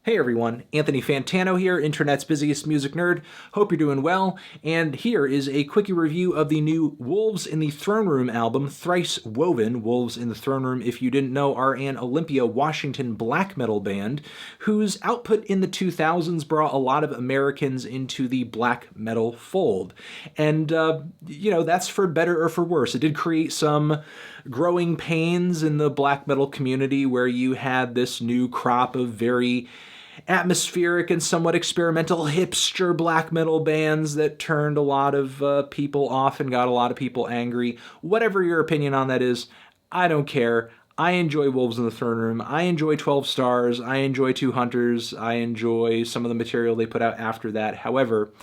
Hey everyone, Anthony Fantano here, internet's busiest music nerd. Hope you're doing well, and here is a quickie review of the new Wolves in the Throne Room album, Thrice Woven. Wolves in the Throne Room, if you didn't know, are an Olympia, Washington black metal band whose output in the 2000s brought a lot of Americans into the black metal fold. And, that's for better or for worse. It did create some growing pains in the black metal community where you had this new crop of very atmospheric and somewhat experimental hipster black metal bands that turned a lot of people off and got a lot of people angry. Whatever your opinion on that is, I don't care. I enjoy Wolves in the Throne Room. I enjoy 12 Stars. I enjoy Two Hunters. I enjoy some of the material they put out after that. However,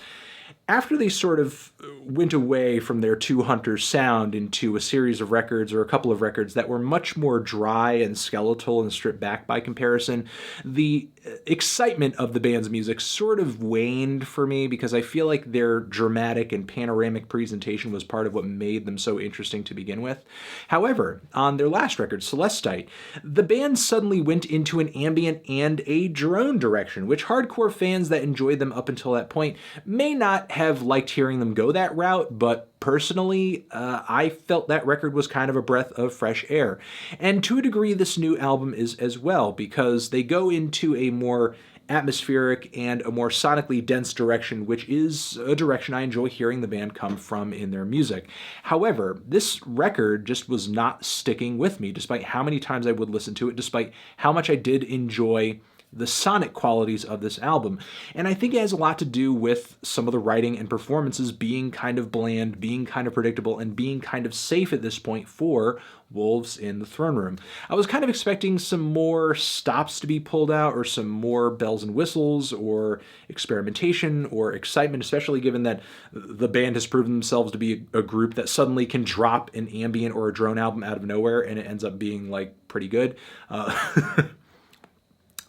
after they sort of went away from their Two Hunters sound into a series of records or a couple of records that were much more dry and skeletal and stripped back by comparison, the excitement of the band's music sort of waned for me because I feel like their dramatic and panoramic presentation was part of what made them so interesting to begin with. However, on their last record, Celestite, the band suddenly went into an ambient and a drone direction, which hardcore fans that enjoyed them up until that point may not have liked hearing them go that route, but personally, I felt that record was kind of a breath of fresh air. And to a degree, this new album is as well, because they go into a more atmospheric and a more sonically dense direction, which is a direction I enjoy hearing the band come from in their music. However, this record just was not sticking with me, despite how many times I would listen to it, despite how much I did enjoy the sonic qualities of this album. And I think it has a lot to do with some of the writing and performances being kind of bland, being kind of predictable, and being kind of safe at this point for Wolves in the Throne Room. I was kind of expecting some more stops to be pulled out, or some more bells and whistles, or experimentation, or excitement, especially given that the band has proven themselves to be a group that suddenly can drop an ambient or a drone album out of nowhere, and it ends up being, like, pretty good.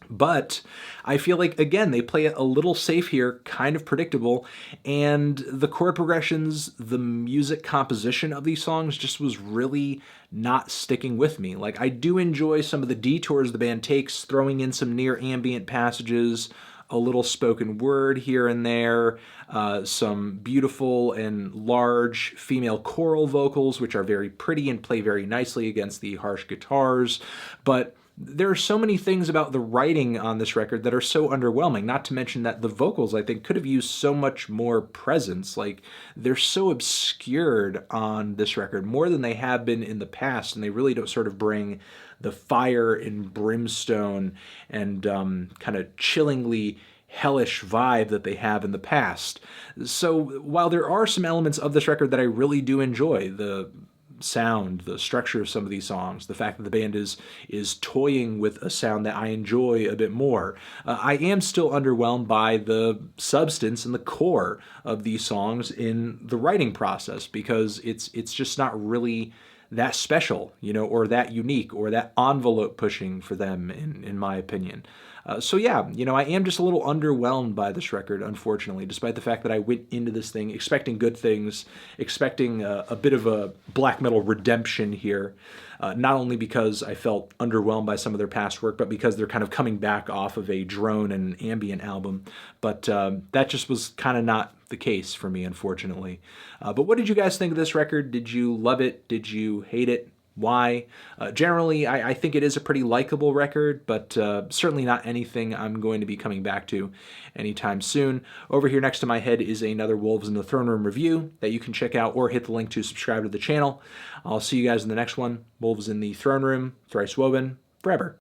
But I feel like, again, they play it a little safe here, kind of predictable, and the chord progressions, the music composition of these songs just was really not sticking with me. Like, I do enjoy some of the detours the band takes, throwing in some near ambient passages, a little spoken word here and there, some beautiful and large female choral vocals, which are very pretty and play very nicely against the harsh guitars, but there are so many things about the writing on this record that are so underwhelming, not to mention that the vocals, I think, could have used so much more presence. Like, they're so obscured on this record, more than they have been in the past, and they really don't sort of bring the fire and brimstone and kind of chillingly hellish vibe that they have in the past. So while there are some elements of this record that I really do enjoy, the sound, the structure of some of these songs, the fact that the band is toying with a sound that I enjoy a bit more, I am still underwhelmed by the substance and the core of these songs in the writing process, because it's just not really that special, or that unique, or that envelope pushing for them, in my opinion. So yeah, I am just a little underwhelmed by this record, unfortunately, despite the fact that I went into this thing expecting good things, expecting a bit of a black metal redemption here, not only because I felt underwhelmed by some of their past work, but because they're kind of coming back off of a drone and ambient album. But that just was kind of not the case for me, unfortunately. But what did you guys think of this record? Did you love it? Did you hate it? Why? Generally, I think it is a pretty likable record, but certainly not anything I'm going to be coming back to anytime soon. Over here next to my head is another Wolves in the Throne Room review that you can check out, or hit the link to subscribe to the channel. I'll see you guys in the next one. Wolves in the Throne Room, Thrice Woven, forever.